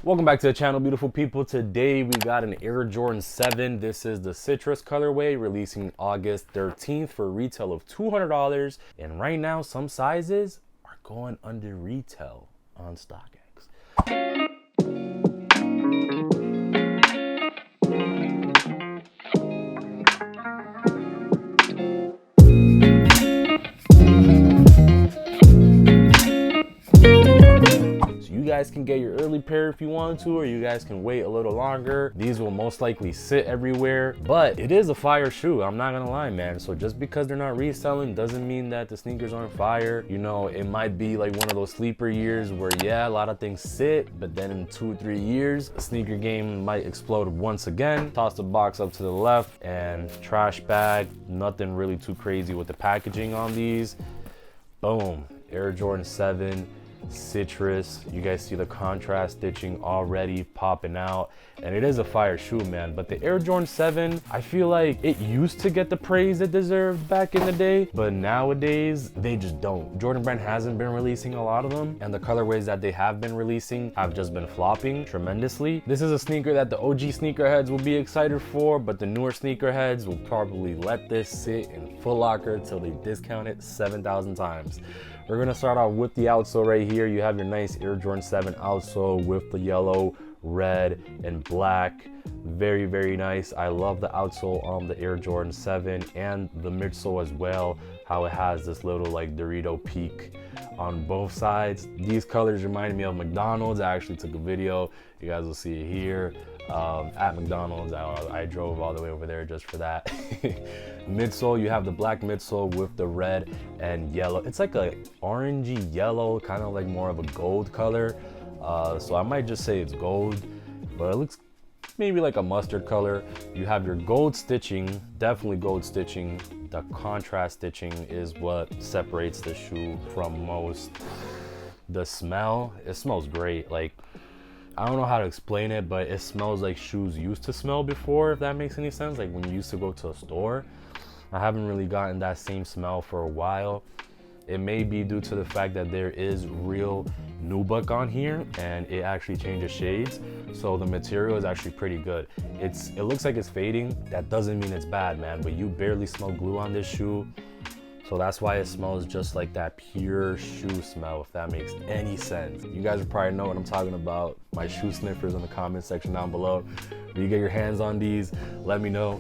Welcome back to the channel, beautiful people. Today we got an Air Jordan 7. This is the Citrus colorway, releasing August 13th for a retail of $200. And right now, some sizes are going under retail on StockX. You guys can get your early pair if you want to, or you guys can wait a little longer. These will most likely sit everywhere, but it is a fire shoe. I'm not gonna lie, man. So just because they're not reselling doesn't mean that the sneakers aren't fire. You know, it might be like one of those sleeper years where, yeah, a lot of things sit, but then in 2 or 3 years, the sneaker game might explode once again. Toss the box up to the left and trash bag. Nothing really too crazy with the packaging on these. Boom, Air Jordan 7. Citrus. You guys see the contrast stitching already popping out, and it is a fire shoe, man. But the Air Jordan 7, I feel like it used to get the praise it deserved back in the day, but nowadays they just don't. Jordan Brand hasn't been releasing a lot of them, and the colorways that they have been releasing have just been flopping tremendously. This is a sneaker that the OG sneakerheads will be excited for, but the newer sneakerheads will probably let this sit in Foot Locker till they discount it 7,000 times. We're gonna start off with the outsole right here. You have your nice Air Jordan 7 outsole with the yellow, red, and black. Very, very nice. I love the outsole on the Air Jordan 7 and the midsole as well. How it has this little like Dorito peak on both sides. These colors remind me of McDonald's. I actually took a video. You guys will see it here. At McDonald's, I drove all the way over there just for that. Midsole, you have the black midsole with the red and yellow. It's like a orangey yellow, kind of like more of a gold color. So I might just say it's gold, but it looks maybe like a mustard color. You have your gold stitching, definitely gold stitching. The contrast stitching is what separates the shoe from most. The smell, it smells great. Like, I don't know how to explain it, but it smells like shoes used to smell before, if that makes any sense. Like when you used to go to a store. I haven't really gotten that same smell for a while. It may be due to the fact that there is real nubuck on here and it actually changes shades. So the material is actually pretty good. It looks like it's fading. That doesn't mean it's bad, man, but you barely smell glue on this shoe. So that's why it smells just like that pure shoe smell, if that makes any sense. You guys will probably know what I'm talking about. My shoe sniffers in the comment section down below. When you get your hands on these, let me know.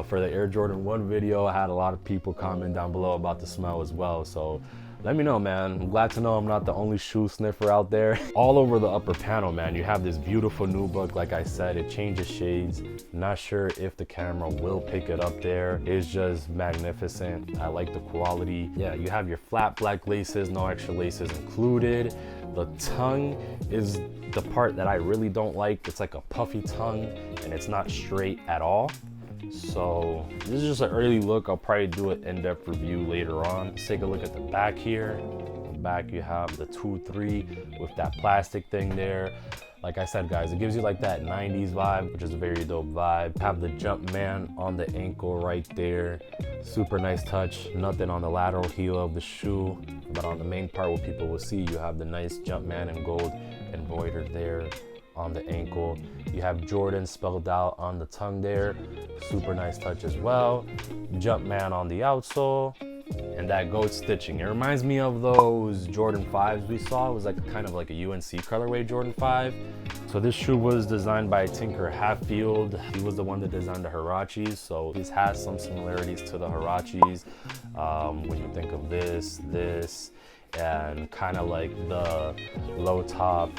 For the Air Jordan 1 video, I had a lot of people comment down below about the smell as well. So let me know, man. I'm glad to know I'm not the only shoe sniffer out there. All over the upper panel, man, you have this beautiful nubuck. Like I said, it changes shades. Not sure if the camera will pick it up there. It's just magnificent. I like the quality. Yeah, you have your flat black laces, no extra laces included. The tongue is the part that I really don't like. It's like a puffy tongue and it's not straight at all. So this is just an early look. I'll probably do an in-depth review later on. Let's take a look at the back here. The back, you have the 2-3 with that plastic thing there. Like I said, guys, it gives you like that 90s vibe, which is a very dope vibe. Have the Jumpman on the ankle right there. Super nice touch. Nothing on the lateral heel of the shoe, but on the main part, what people will see, you have the nice Jumpman in gold embroidered there on the ankle. You have Jordan spelled out on the tongue there. Super nice touch as well. Jumpman on the outsole. And that gold stitching. It reminds me of those Jordan 5s we saw. It was like kind of like a UNC colorway Jordan 5. So this shoe was designed by Tinker Hatfield. He was the one that designed the Huaraches. So this has some similarities to the Huaraches. When you think of this, and kind of like the low top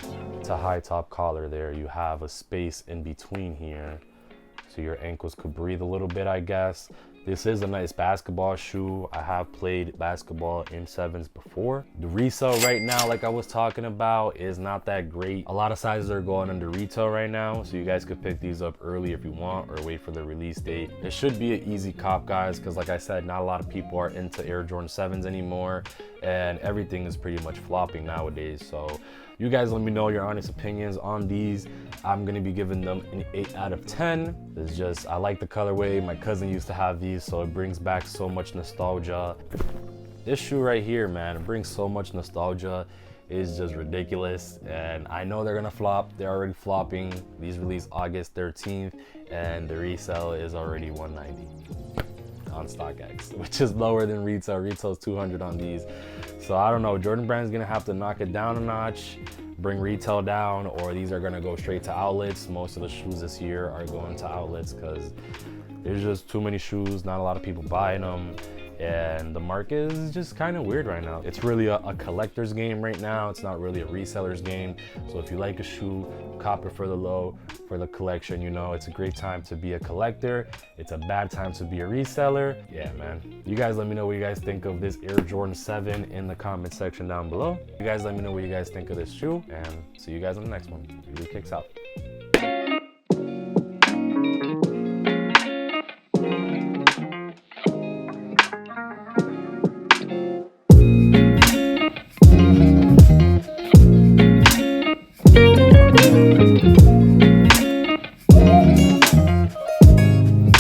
to high top collar there, you have a space in between here. So your ankles could breathe a little bit, I guess. This is a nice basketball shoe. I have played basketball in 7s before. The resale right now, like I was talking about, is not that great. A lot of sizes are going under retail right now, so you guys could pick these up early if you want or wait for the release date. It should be an easy cop, guys, because like I said, not a lot of people are into Air Jordan 7s anymore, and everything is pretty much flopping nowadays. So you guys let me know your honest opinions on these. I'm gonna be giving them an 8 out of 10. It's just, I like the colorway. My cousin used to have these, so it brings back so much nostalgia. This shoe right here, man, it brings so much nostalgia. is just ridiculous, and I know they're gonna flop. They're already flopping. These released August 13th, and the resale is already 190 on StockX, which is lower than retail. Retail is 200 on these. So I don't know, Jordan Brand's gonna have to knock it down a notch, bring retail down, or these are gonna go straight to outlets. Most of the shoes this year are going to outlets because there's just too many shoes, not a lot of people buying them, and the market is just kind of weird right now. It's really a collector's game right now. It's not really a reseller's game. So if you like a shoe, cop it for the low, for the collection. You know, it's a great time to be a collector. It's a bad time to be a reseller. Yeah, man. You guys let me know what you guys think of this Air Jordan 7 in the comment section down below. You guys let me know what you guys think of this shoe, and see you guys on the next one. ggkickzz out.